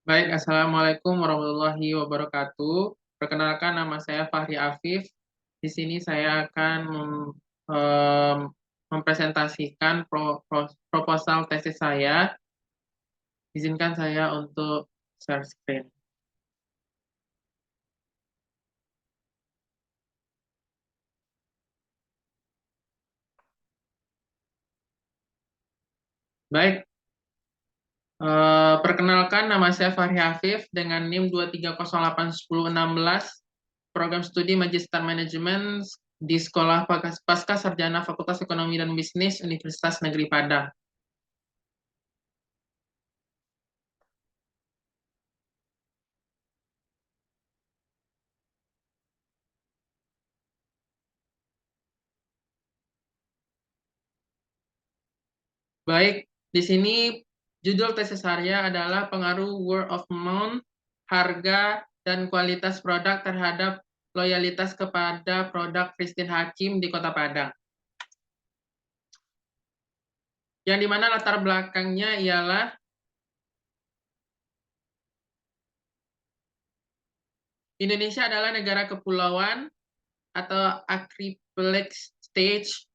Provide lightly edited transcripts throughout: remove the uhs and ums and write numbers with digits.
Baik, Assalamualaikum warahmatullahi wabarakatuh. Perkenalkan, nama saya Fahri Afif. Di sini saya akan em, mempresentasikan proposal tesis saya. Izinkan saya untuk share screen. Baik, perkenalkan, nama saya Fahri Afif dengan NIM 230810616, program studi Magister Manajemen di Sekolah Pasca Sarjana Fakultas Ekonomi dan Bisnis Universitas Negeri Padang. Baik, di sini judul tesis saya adalah pengaruh word of mouth, harga, dan kualitas produk terhadap loyalitas kepada produk Christine Hakim di Kota Padang. Yang dimana latar belakangnya ialah Indonesia adalah negara kepulauan atau archipelago stage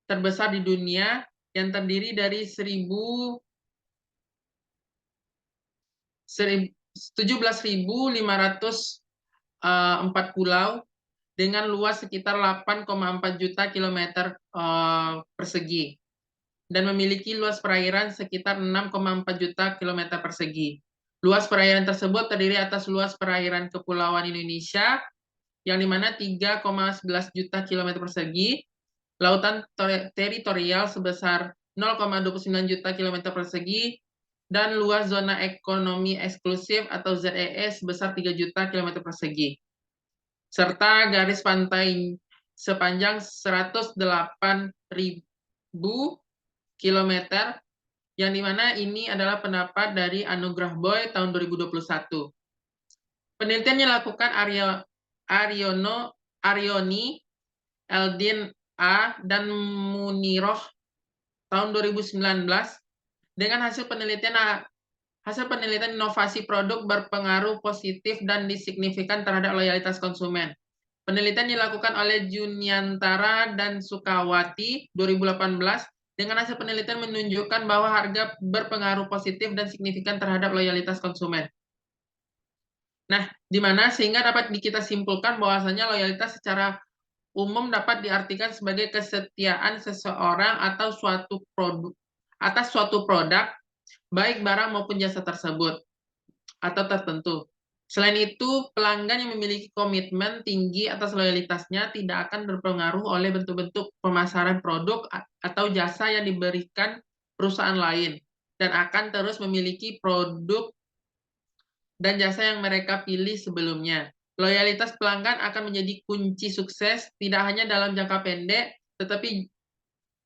terbesar di dunia yang terdiri dari 17.504 pulau dengan luas sekitar 8,4 juta kilometer persegi dan memiliki luas perairan sekitar 6,4 juta kilometer persegi. Luas perairan tersebut terdiri atas luas perairan kepulauan Indonesia yang dimana 3,11 juta kilometer persegi, lautan teritorial sebesar 0,29 juta kilometer persegi, dan luas zona ekonomi eksklusif atau ZEE sebesar 3 juta kilometer persegi, serta garis pantai sepanjang 108.000 kilometer, yang dimana ini adalah pendapat dari Anugrah Boy tahun 2021. Penelitian yang dilakukan Aryoni, Eldin A, dan Muniroh tahun 2019 dengan hasil penelitian inovasi produk berpengaruh positif dan signifikan terhadap loyalitas konsumen. Penelitian dilakukan oleh Juniantara dan Sukawati 2018 dengan hasil penelitian menunjukkan bahwa harga berpengaruh positif dan signifikan terhadap loyalitas konsumen. Nah, di mana sehingga dapat kita simpulkan bahwasanya loyalitas secara umum dapat diartikan sebagai kesetiaan seseorang atau suatu produk atas suatu produk, baik barang maupun jasa tersebut atau tertentu. Selain itu, pelanggan yang memiliki komitmen tinggi atas loyalitasnya tidak akan berpengaruh oleh bentuk-bentuk pemasaran produk atau jasa yang diberikan perusahaan lain, dan akan terus memiliki produk dan jasa yang mereka pilih sebelumnya. Loyalitas pelanggan akan menjadi kunci sukses tidak hanya dalam jangka pendek, tetapi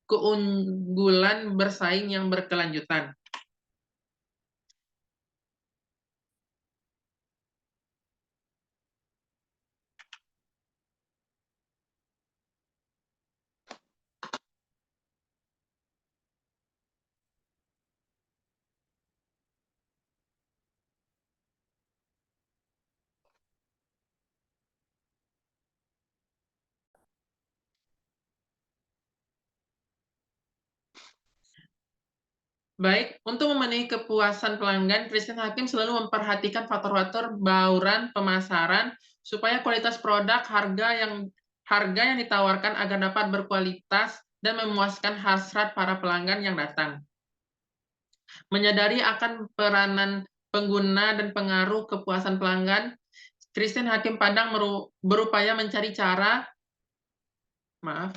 keunggulan bersaing yang berkelanjutan. Baik, untuk memenuhi kepuasan pelanggan, Christine Hakim selalu memperhatikan faktor-faktor bauran pemasaran supaya kualitas produk, harga yang ditawarkan agar dapat berkualitas dan memuaskan hasrat para pelanggan yang datang. Menyadari akan peranan pengguna dan pengaruh kepuasan pelanggan, Christine Hakim Padang berupaya mencari cara, maaf,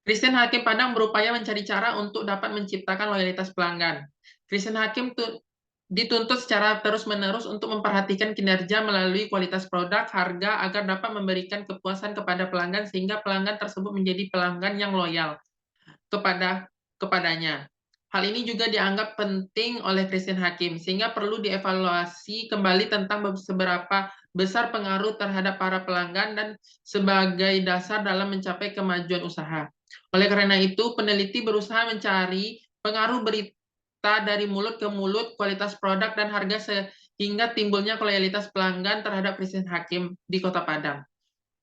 Christine Hakim Padang berupaya mencari cara untuk dapat menciptakan loyalitas pelanggan. Christine Hakim dituntut secara terus-menerus untuk memperhatikan kinerja melalui kualitas produk, harga, agar dapat memberikan kepuasan kepada pelanggan sehingga pelanggan tersebut menjadi pelanggan yang loyal kepadanya. Hal ini juga dianggap penting oleh Christine Hakim, sehingga perlu dievaluasi kembali tentang seberapa besar pengaruh terhadap para pelanggan dan sebagai dasar dalam mencapai kemajuan usaha. Oleh karena itu, peneliti berusaha mencari pengaruh berita dari mulut ke mulut, kualitas produk dan harga sehingga timbulnya loyalitas pelanggan terhadap Christine Hakim di Kota Padang.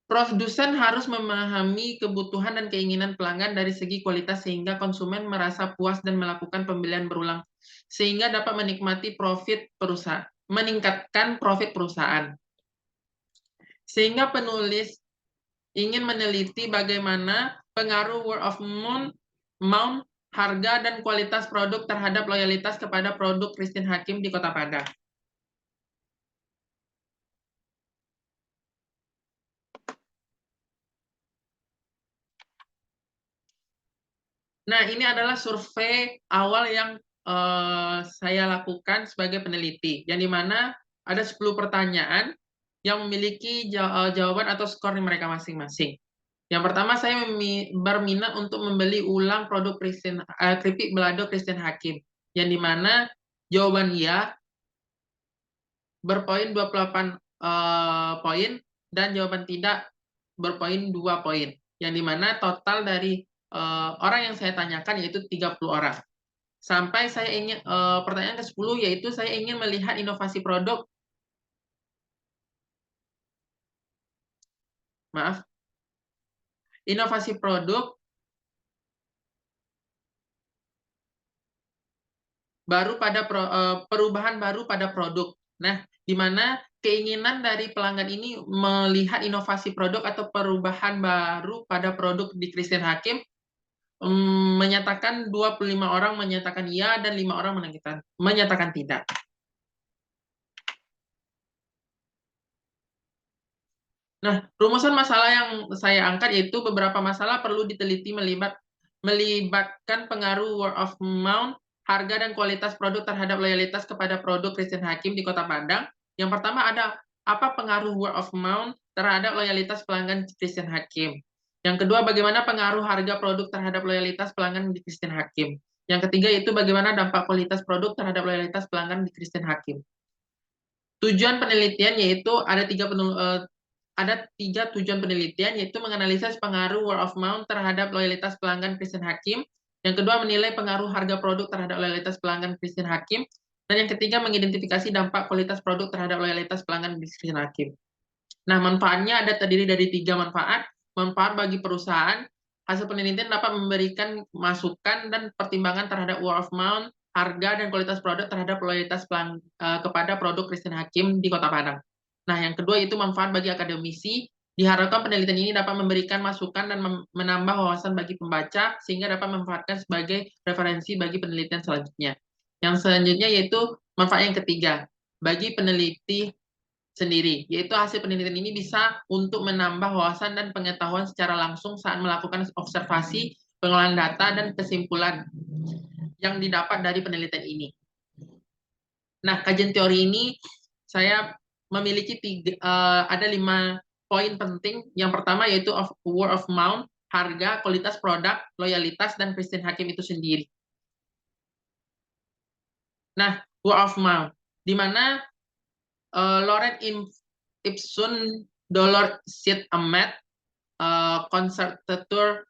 Produsen harus memahami kebutuhan dan keinginan pelanggan dari segi kualitas sehingga konsumen merasa puas dan melakukan pembelian berulang sehingga dapat menikmati profit perusahaan, meningkatkan profit perusahaan. Sehingga penulis ingin meneliti bagaimana pengaruh word of mouth, harga dan kualitas produk terhadap loyalitas kepada produk Christine Hakim di Kota Padang. Nah, ini adalah survei awal yang saya lakukan sebagai peneliti, yang dimana ada 10 pertanyaan yang memiliki jawaban atau skor mereka masing-masing. Yang pertama, saya berminat untuk membeli ulang produk keripik balado Christine Hakim, yang dimana jawaban ya berpoin 28 poin dan jawaban tidak berpoin 2 poin, yang dimana total dari orang yang saya tanyakan yaitu 30 orang. Sampai saya ingin pertanyaan ke-10 yaitu saya ingin melihat inovasi produk. Maaf. Inovasi produk baru pada perubahan baru pada produk. Nah, di mana keinginan dari pelanggan ini melihat inovasi produk atau perubahan baru pada produk di Christine Hakim menyatakan 25 orang menyatakan iya dan 5 orang menyatakan tidak. Nah, rumusan masalah yang saya angkat yaitu beberapa masalah perlu diteliti melibatkan pengaruh word of mouth, harga dan kualitas produk terhadap loyalitas kepada produk Christine Hakim di Kota Padang. Yang pertama ada apa pengaruh word of mouth terhadap loyalitas pelanggan Christine Hakim. Yang kedua, bagaimana pengaruh harga produk terhadap loyalitas pelanggan di Christine Hakim. Yang ketiga itu bagaimana dampak kualitas produk terhadap loyalitas pelanggan di Christine Hakim. Tujuan penelitian yaitu ada tiga tujuan penelitian, yaitu menganalisis pengaruh word of mouth terhadap loyalitas pelanggan Christine Hakim. Yang kedua, menilai pengaruh harga produk terhadap loyalitas pelanggan Christine Hakim. Dan yang ketiga, mengidentifikasi dampak kualitas produk terhadap loyalitas pelanggan Christine Hakim. Nah, manfaatnya ada terdiri dari 3 manfaat. Manfaat bagi perusahaan, hasil penelitian dapat memberikan masukan dan pertimbangan terhadap word of mouth, harga dan kualitas produk terhadap loyalitas kepada produk Christine Hakim di Kota Padang. Nah, yang kedua itu manfaat bagi akademisi. Diharapkan penelitian ini dapat memberikan masukan dan menambah wawasan bagi pembaca sehingga dapat memanfaatkan sebagai referensi bagi penelitian selanjutnya. Yang selanjutnya yaitu manfaat yang ketiga bagi peneliti sendiri, yaitu hasil penelitian ini bisa untuk menambah wawasan dan pengetahuan secara langsung saat melakukan observasi, pengolahan data, dan kesimpulan yang didapat dari penelitian ini. Nah, kajian teori ini saya memiliki ada 5 poin penting. Yang pertama yaitu word of mouth, harga, kualitas produk, loyalitas, dan Christine Hakim itu sendiri. Nah, word of mouth, di mana Laurent Ipsun Dolor Sid Ahmed, konservator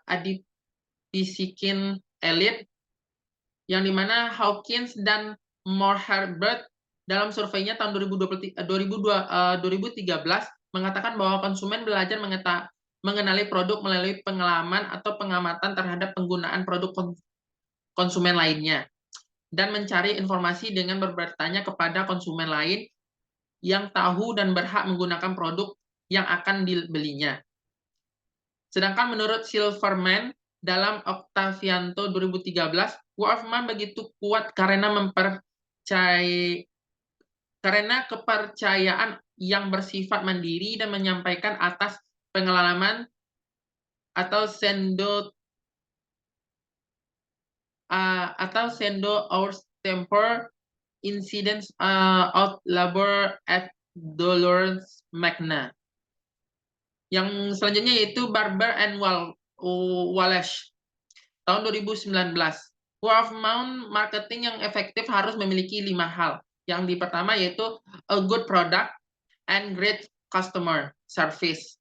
Adipisikin Elite, yang dimana Hawkins dan Herbert dalam surveinya tahun 2013 mengatakan bahwa konsumen belajar mengenali produk melalui pengalaman atau pengamatan terhadap penggunaan produk konsumen lainnya dan mencari informasi dengan bertanya kepada konsumen lain yang tahu dan berhak menggunakan produk yang akan dibelinya. Sedangkan menurut Silverman dalam Octavianto 2013, word of mouth begitu kuat karena kepercayaan yang bersifat mandiri dan menyampaikan atas pengalaman atau sendo our temper incidents out labor at Dolores Magna. Yang selanjutnya yaitu Barber and Wallace tahun 2019. Word of mouth marketing yang efektif harus memiliki 5 hal. Yang pertama yaitu a good product and great customer service.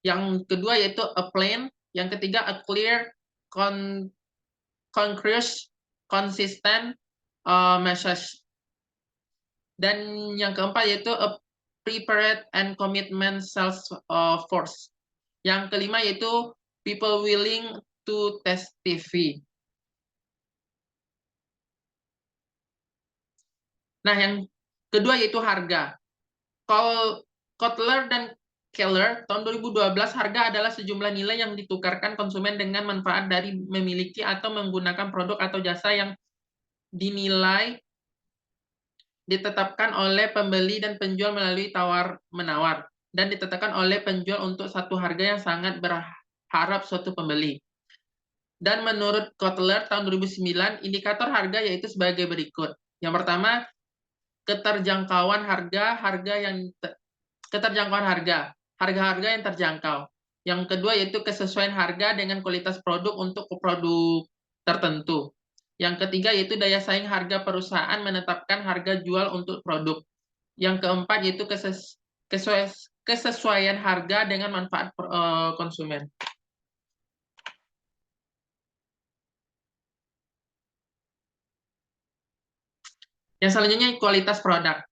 Yang kedua yaitu a plain. Yang ketiga a clear concrete, consistent message. Dan yang keempat yaitu a prepared and commitment sales force. Yang kelima yaitu people willing to test TV. Nah, yang kedua yaitu harga. Kotler dan Keller tahun 2012 harga adalah sejumlah nilai yang ditukarkan konsumen dengan manfaat dari memiliki atau menggunakan produk atau jasa yang dinilai ditetapkan oleh pembeli dan penjual melalui tawar-menawar dan ditetapkan oleh penjual untuk satu harga yang sangat berharap suatu pembeli. Dan menurut Kotler tahun 2009, indikator harga yaitu sebagai berikut. Yang pertama, keterjangkauan harga, keterjangkauan harga yang terjangkau. Yang kedua yaitu kesesuaian harga dengan kualitas produk untuk produk tertentu. Yang ketiga yaitu daya saing harga perusahaan menetapkan harga jual untuk produk. Yang keempat yaitu kesesuaian harga dengan manfaat konsumen. Yang selanjutnya kualitas produk.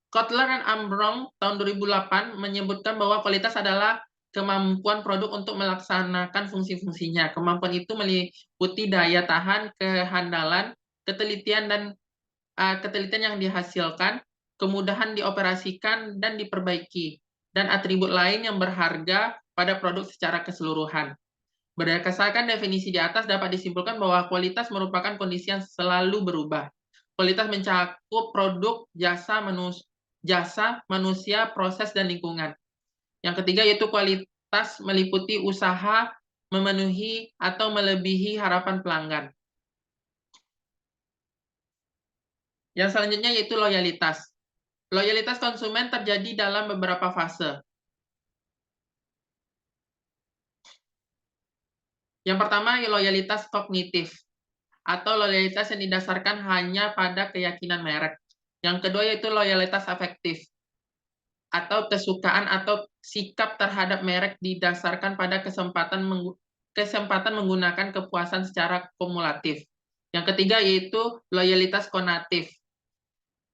Kotler dan Armstrong tahun 2008 menyebutkan bahwa kualitas adalah kemampuan produk untuk melaksanakan fungsi-fungsinya. Kemampuan itu meliputi daya tahan, kehandalan, ketelitian yang dihasilkan, kemudahan dioperasikan dan diperbaiki, dan atribut lain yang berharga pada produk secara keseluruhan. Berdasarkan definisi di atas dapat disimpulkan bahwa kualitas merupakan kondisi yang selalu berubah. Kualitas mencakup produk, jasa, manusia, proses, dan lingkungan. Yang ketiga yaitu kualitas meliputi usaha memenuhi atau melebihi harapan pelanggan. Yang selanjutnya yaitu loyalitas. Loyalitas konsumen terjadi dalam beberapa fase. Yang pertama, loyalitas kognitif atau loyalitas yang didasarkan hanya pada keyakinan merek. Yang kedua yaitu loyalitas afektif atau kesukaan atau sikap terhadap merek didasarkan pada kesempatan menggunakan kepuasan secara kumulatif. Yang ketiga yaitu loyalitas konatif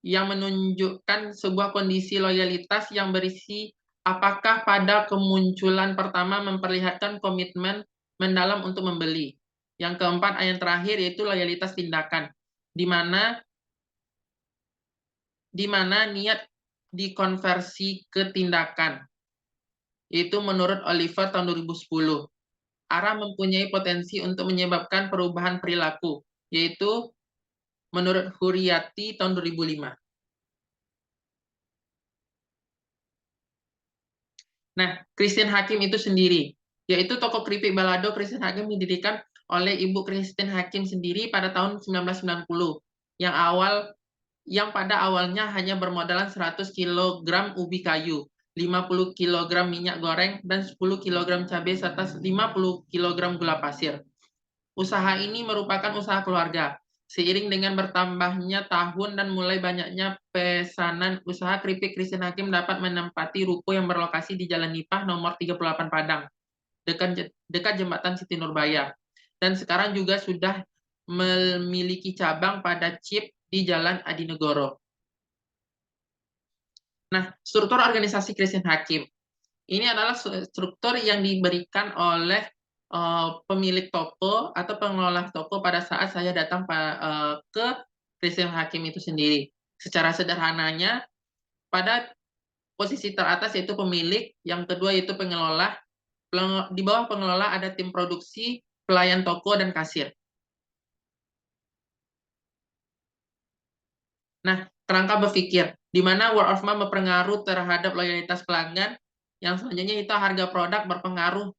yang menunjukkan sebuah kondisi loyalitas yang berisi apakah pada kemunculan pertama memperlihatkan komitmen mendalam untuk membeli. Yang keempat, yang terakhir yaitu loyalitas tindakan, di mana niat dikonversi ke tindakan. Itu menurut Oliver tahun 2010. Arah mempunyai potensi untuk menyebabkan perubahan perilaku, yaitu menurut Huriyati tahun 2005. Nah, Christine Hakim itu sendiri, yaitu toko keripik balado Christine Hakim didirikan oleh Ibu Christine Hakim sendiri pada tahun 1990, yang pada awalnya hanya bermodalkan 100 kg ubi kayu, 50 kg minyak goreng, dan 10 kg cabai serta 50 kg gula pasir. Usaha ini merupakan usaha keluarga. Seiring dengan bertambahnya tahun dan mulai banyaknya pesanan, usaha keripik Christine Hakim dapat menempati ruko yang berlokasi di Jalan Nipah nomor 38 Padang, dekat Jembatan Siti Nurbaya. Dan sekarang juga sudah memiliki cabang pada Cip di Jalan Adinegoro. Nah, struktur organisasi Christine Hakim. Ini adalah struktur yang diberikan oleh pemilik toko atau pengelola toko pada saat saya datang ke Christine Hakim itu sendiri. Secara sederhananya, pada posisi teratas yaitu pemilik, yang kedua yaitu pengelola, di bawah pengelola ada tim produksi, pelayan toko, dan kasir. Nah, kerangka berpikir, di mana word of mouth berpengaruh terhadap loyalitas pelanggan, yang selanjutnya itu harga produk berpengaruh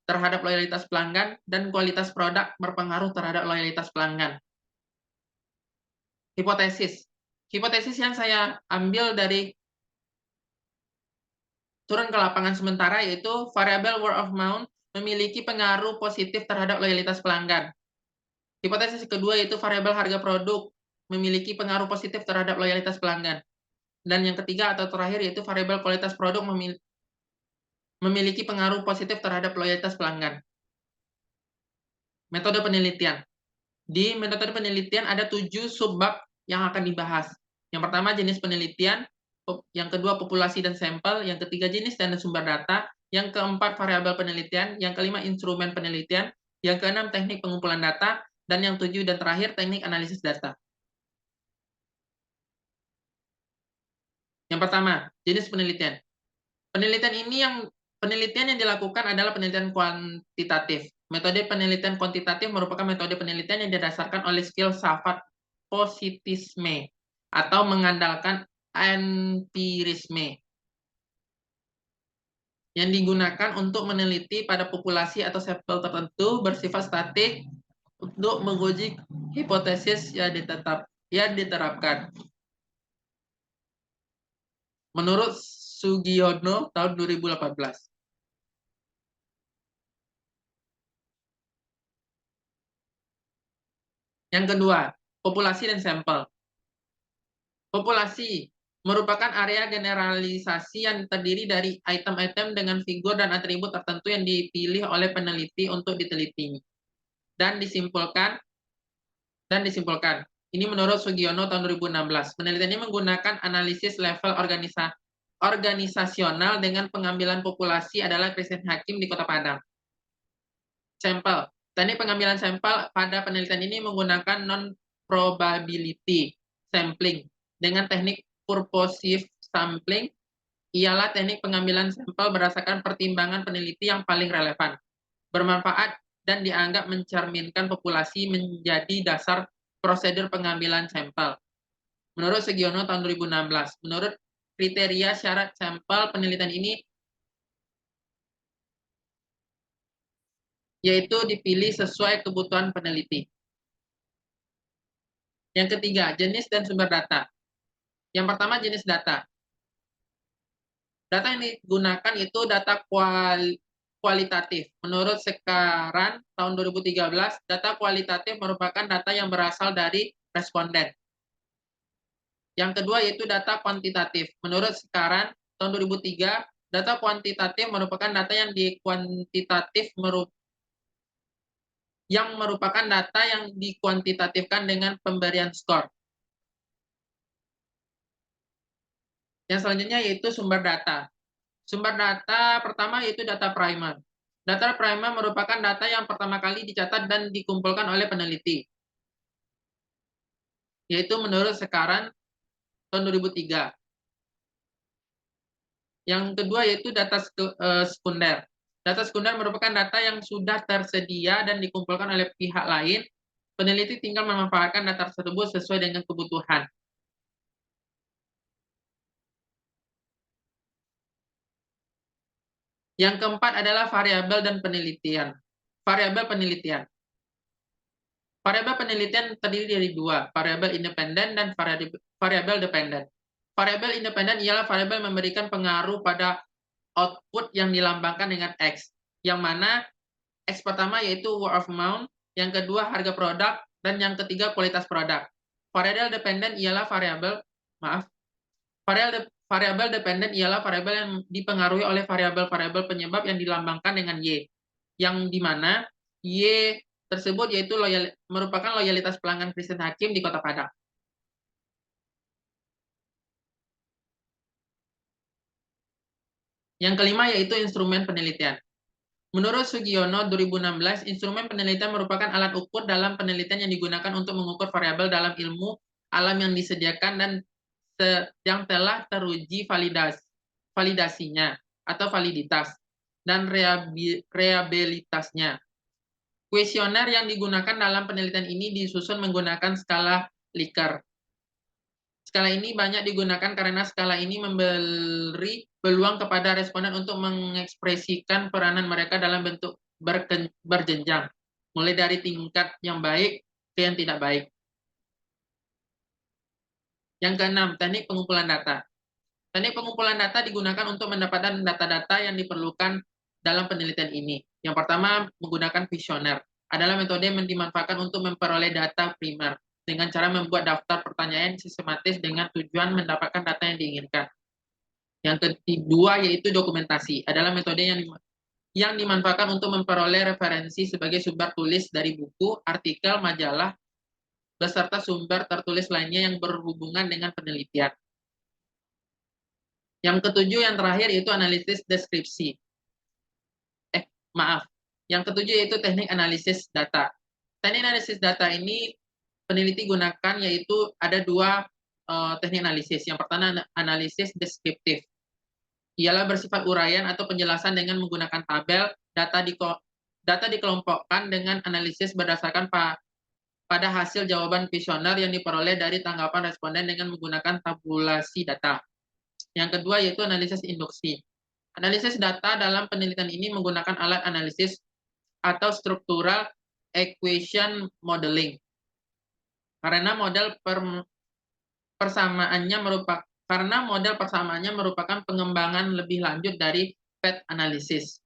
terhadap loyalitas pelanggan, dan kualitas produk berpengaruh terhadap loyalitas pelanggan. Hipotesis. Hipotesis yang saya ambil dari turun ke lapangan sementara yaitu variabel word of mouth memiliki pengaruh positif terhadap loyalitas pelanggan. Hipotesis kedua yaitu variabel harga produk memiliki pengaruh positif terhadap loyalitas pelanggan. Dan yang ketiga atau terakhir yaitu variabel kualitas produk memiliki pengaruh positif terhadap loyalitas pelanggan. Metode penelitian. Di metode penelitian ada 7 subbab yang akan dibahas. Yang pertama jenis penelitian, yang kedua populasi dan sampel, yang ketiga jenis dan sumber data, yang keempat variabel penelitian, yang kelima instrumen penelitian, yang keenam teknik pengumpulan data, dan yang tujuh dan terakhir teknik analisis data. Yang pertama, jenis penelitian. Penelitian yang dilakukan adalah penelitian kuantitatif. Metode penelitian kuantitatif merupakan metode penelitian yang didasarkan oleh filsafat positisme atau mengandalkan empirisme yang digunakan untuk meneliti pada populasi atau sampel tertentu bersifat statik untuk menguji hipotesis yang diterapkan. Menurut Sugiono tahun 2018. Yang kedua, populasi dan sampel. Populasi merupakan area generalisasi yang terdiri dari item-item dengan figur dan atribut tertentu yang dipilih oleh peneliti untuk diteliti dan disimpulkan. Ini menurut Sugiono tahun 2016. Penelitian ini menggunakan analisis level organisasional dengan pengambilan populasi adalah Christine Hakim di Kota Padang. Sampel. Teknik pengambilan sampel pada penelitian ini menggunakan non-probability sampling. Dengan teknik purposive sampling, ialah teknik pengambilan sampel berdasarkan pertimbangan peneliti yang paling relevan, bermanfaat, dan dianggap mencerminkan populasi menjadi dasar prosedur pengambilan sampel. Menurut Sugiono tahun 2016, menurut kriteria syarat sampel penelitian ini yaitu dipilih sesuai kebutuhan peneliti. Yang ketiga, jenis dan sumber data. Yang pertama, jenis data. Data yang digunakan itu data kualitatif. Menurut Sekaran tahun 2013, data kualitatif merupakan data yang berasal dari responden. Yang kedua yaitu data kuantitatif. Menurut Sekaran tahun 2003, data kuantitatif merupakan data yang merupakan data yang dikuantitatifkan dengan pemberian skor. Yang selanjutnya yaitu sumber data. Sumber data pertama yaitu data primer. Data primer merupakan data yang pertama kali dicatat dan dikumpulkan oleh peneliti. Yaitu menurut Sekaran tahun 2003. Yang kedua yaitu data sekunder. Data sekunder merupakan data yang sudah tersedia dan dikumpulkan oleh pihak lain. Peneliti tinggal memanfaatkan data tersebut sesuai dengan kebutuhan. Yang keempat adalah variabel dan penelitian. Variabel penelitian. Variabel penelitian terdiri dari dua, variabel independen dan variabel dependen. Variabel independen ialah variabel memberikan pengaruh pada output yang dilambangkan dengan X, yang mana X pertama yaitu word of mouth, yang kedua harga produk, dan yang ketiga kualitas produk. Variabel dependen ialah variabel dependen ialah variabel yang dipengaruhi oleh variabel-variabel penyebab yang dilambangkan dengan Y, yang dimana Y tersebut yaitu merupakan loyalitas pelanggan Christine Hakim di Kota Padang. Yang kelima yaitu instrumen penelitian. Menurut Sugiono 2016, instrumen penelitian merupakan alat ukur dalam penelitian yang digunakan untuk mengukur variabel dalam ilmu alam yang disediakan dan yang telah teruji validasinya atau validitas dan reliabilitasnya. Kuesioner yang digunakan dalam penelitian ini disusun menggunakan skala Likert. Skala ini banyak digunakan karena skala ini memberi peluang kepada responden untuk mengekspresikan peranan mereka dalam bentuk berjenjang, mulai dari tingkat yang baik ke yang tidak baik. Yang keenam, teknik pengumpulan data. Teknik pengumpulan data digunakan untuk mendapatkan data-data yang diperlukan dalam penelitian ini. Yang pertama, menggunakan kuesioner. Adalah metode yang dimanfaatkan untuk memperoleh data primer dengan cara membuat daftar pertanyaan sistematis dengan tujuan mendapatkan data yang diinginkan. Yang kedua yaitu dokumentasi. Adalah metode yang yang dimanfaatkan untuk memperoleh referensi sebagai sumber tulis dari buku, artikel, majalah, beserta sumber tertulis lainnya yang berhubungan dengan penelitian. Yang ketujuh, yang terakhir, itu analisis deskripsi. Maaf. Yang ketujuh yaitu teknik analisis data. Teknik analisis data ini peneliti gunakan, yaitu ada dua teknik analisis. Yang pertama, analisis deskriptif. Ialah bersifat uraian atau penjelasan dengan menggunakan tabel. Data dikelompokkan dengan analisis berdasarkan pada hasil jawaban kuesioner yang diperoleh dari tanggapan responden dengan menggunakan tabulasi data. Yang kedua yaitu analisis induksi. Analisis data dalam penelitian ini menggunakan alat analisis atau structural equation modeling. Karena model persamaannya merupakan pengembangan lebih lanjut dari PET analysis.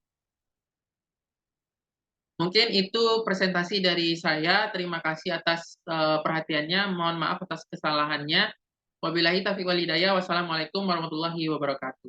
Mungkin itu presentasi dari saya. Terima kasih atas perhatiannya. Mohon maaf atas kesalahannya. Wabillahi taufiq wal hidayah. Wassalamualaikum warahmatullahi wabarakatuh.